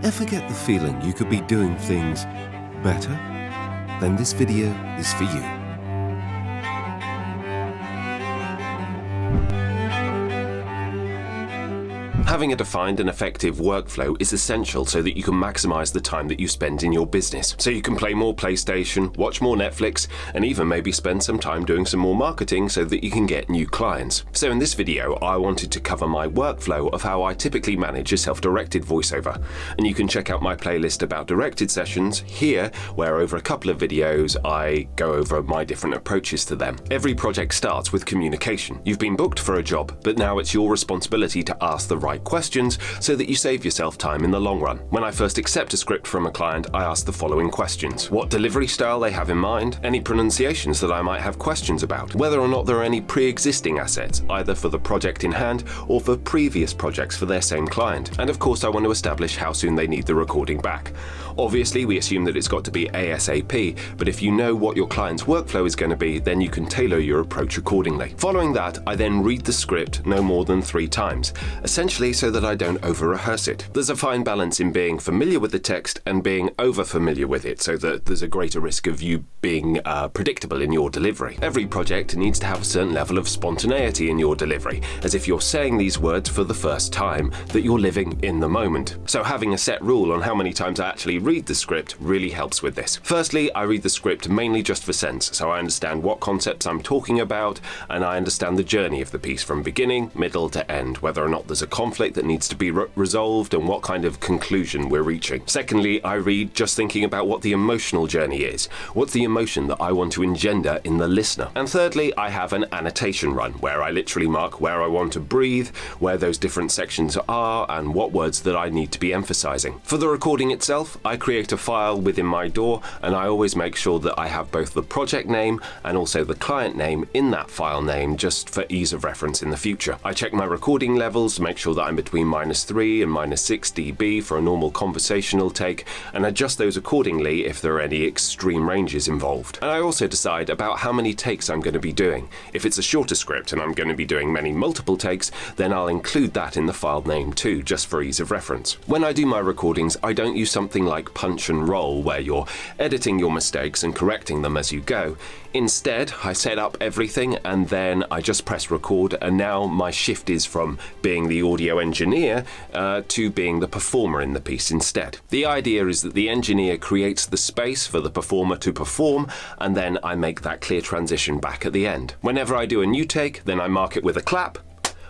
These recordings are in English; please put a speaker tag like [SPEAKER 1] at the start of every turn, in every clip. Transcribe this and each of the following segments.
[SPEAKER 1] Ever get the feeling you could be doing things better? Then this video is for you. Having a defined and effective workflow is essential so that you can maximize the time that you spend in your business. So you can play more PlayStation, watch more Netflix, and even maybe spend some time doing some more marketing so that you can get new clients. So in this video, I wanted to cover my workflow of how I typically manage a self-directed voiceover. And you can check out my playlist about directed sessions here, where over a couple of videos, I go over my different approaches to them. Every project starts with communication. You've been booked for a job, but now it's your responsibility to ask the right questions so that you save yourself time in the long run. When I first accept a script from a client, I ask the following questions: what delivery style they have in mind, any pronunciations that I might have questions about, whether or not there are any pre-existing assets, either for the project in hand or for previous projects for their same client. And of course, I want to establish how soon they need the recording back. Obviously, we assume that it's got to be ASAP, but if you know what your client's workflow is going to be, then you can tailor your approach accordingly. Following that, I then read the script no more than 3 times, essentially so that I don't over-rehearse it. There's a fine balance in being familiar with the text and being over-familiar with it, so that there's a greater risk of you being predictable in your delivery. Every project needs to have a certain level of spontaneity in your delivery, as if you're saying these words for the first time, that you're living in the moment. So having a set rule on how many times I actually read the script really helps with this. Firstly, I read the script mainly just for sense, so I understand what concepts I'm talking about, and I understand the journey of the piece from beginning, middle to end, whether or not there's a conflict that needs to be resolved and what kind of conclusion we're reaching. Secondly, I read just thinking about what the emotional journey is. What's the emotion that I want to engender in the listener? And thirdly, I have an annotation run where I literally mark where I want to breathe, where those different sections are, and what words that I need to be emphasizing. For the recording itself, I create a file within my DAW, and I always make sure that I have both the project name and also the client name in that file name, just for ease of reference in the future. I check my recording levels to make sure that I'm between -3 and -6 dB for a normal conversational take, and adjust those accordingly if there are any extreme ranges involved. And I also decide about how many takes I'm going to be doing. If it's a shorter script and I'm going to be doing many multiple takes, then I'll include that in the file name too, just for ease of reference. When I do my recordings, I don't use something like punch and roll, where you're editing your mistakes and correcting them as you go. Instead, I set up everything and then I just press record, and now my shift is from being the audio engineer to being the performer in the piece instead. The idea is that the engineer creates the space for the performer to perform, and then I make that clear transition back at the end. Whenever I do a new take, then I mark it with a clap,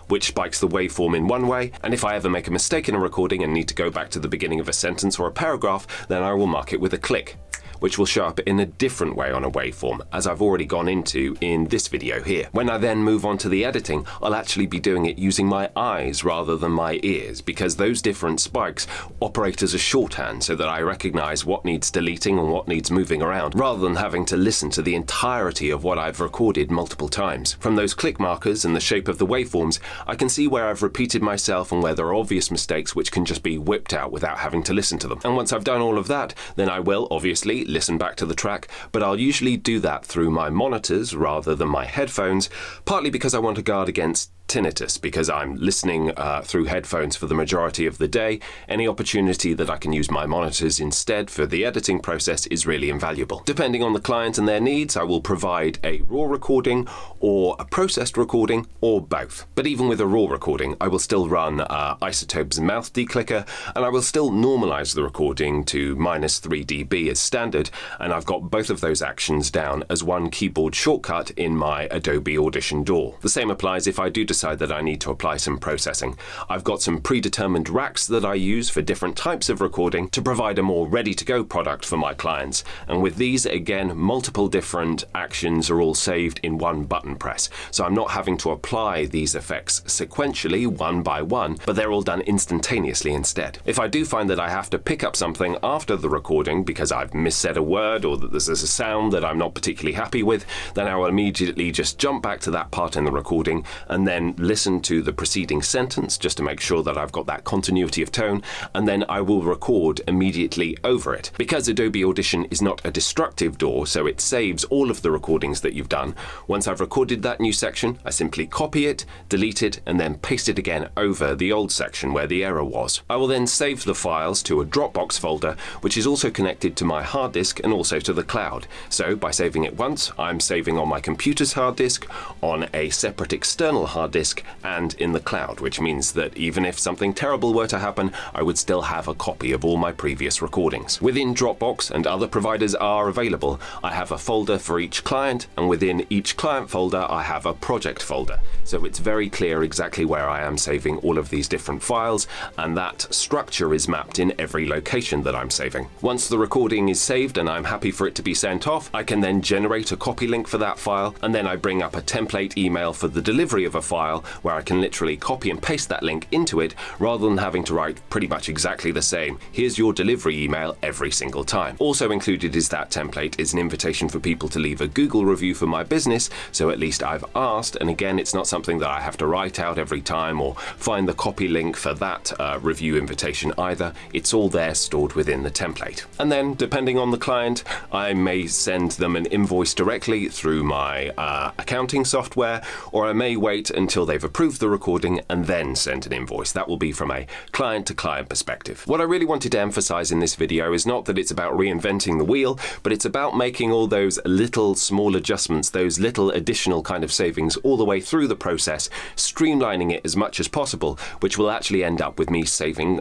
[SPEAKER 1] which spikes the waveform in one way, and if I ever make a mistake in a recording and need to go back to the beginning of a sentence or a paragraph, then I will mark it with a click, which will show up in a different way on a waveform, as I've already gone into in this video here. When I then move on to the editing, I'll actually be doing it using my eyes rather than my ears, because those different spikes operate as a shorthand so that I recognize what needs deleting and what needs moving around, rather than having to listen to the entirety of what I've recorded multiple times. From those click markers and the shape of the waveforms, I can see where I've repeated myself and where there are obvious mistakes which can just be whipped out without having to listen to them. And once I've done all of that, then I will obviously listen back to the track, but I'll usually do that through my monitors rather than my headphones, partly because I want to guard against tinnitus, because I'm listening through headphones for the majority of the day. Any opportunity that I can use my monitors instead for the editing process is really invaluable. Depending on the client and their needs, I will provide a raw recording or a processed recording, or both. But even with a raw recording, I will still run Isotope's mouth declicker, and I will still normalize the recording to -3 dB as standard, and I've got both of those actions down as one keyboard shortcut in my Adobe Audition DAW. The same applies if I do decide that I need to apply some processing. I've got some predetermined racks that I use for different types of recording to provide a more ready-to-go product for my clients, and with these, again, multiple different actions are all saved in one button press, so I'm not having to apply these effects sequentially one by one, but they're all done instantaneously instead. If I do find that I have to pick up something after the recording because I've missaid a word or that there's a sound that I'm not particularly happy with, then I will immediately just jump back to that part in the recording and then then listen to the preceding sentence just to make sure that I've got that continuity of tone, and then I will record immediately over it. Because Adobe Audition is not a destructive DAW, so it saves all of the recordings that you've done, once I've recorded that new section, I simply copy it, delete it, and then paste it again over the old section where the error was. I will then save the files to a Dropbox folder, which is also connected to my hard disk and also to the cloud. So by saving it once, I'm saving on my computer's hard disk, on a separate external hard disk, and in the cloud, which means that even if something terrible were to happen, I would still have a copy of all my previous recordings. Within Dropbox, and other providers are available, I have a folder for each client, and within each client folder I have a project folder. So it's very clear exactly where I am saving all of these different files, and that structure is mapped in every location that I'm saving. Once the recording is saved and I'm happy for it to be sent off, I can then generate a copy link for that file, and then I bring up a template email for the delivery of a file where I can literally copy and paste that link into it rather than having to write pretty much exactly the same, here's your delivery email every single time. Also included is that template is an invitation for people to leave a Google review for my business, so at least I've asked, and again, it's not something that I have to write out every time or find the copy link for that review invitation either. It's all there stored within the template. And then, depending on the client, I may send them an invoice directly through my accounting software, or I may wait until they've approved the recording and then send an invoice. That will be from a client-to-client perspective. What I really wanted to emphasize in this video is not that it's about reinventing the wheel, but it's about making all those little small adjustments, those little additional kind of savings all the way through the process, streamlining it as much as possible, which will actually end up with me saving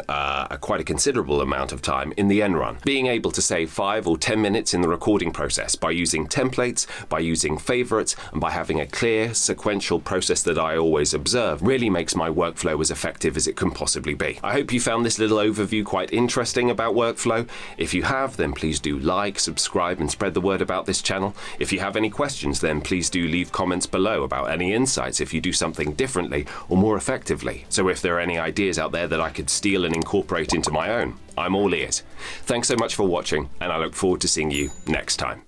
[SPEAKER 1] quite a considerable amount of time in the end run. Being able to save 5 or 10 minutes in the recording process by using templates, by using favorites, and by having a clear sequential process that I always observe really makes my workflow as effective as it can possibly be. I hope you found this little overview quite interesting about workflow. If you have, then please do like, subscribe, and spread the word about this channel. If you have any questions, then please do leave comments below about any insights if you do something differently or more effectively. So if there are any ideas out there that I could steal and incorporate into my own, I'm all ears. Thanks so much for watching, and I look forward to seeing you next time.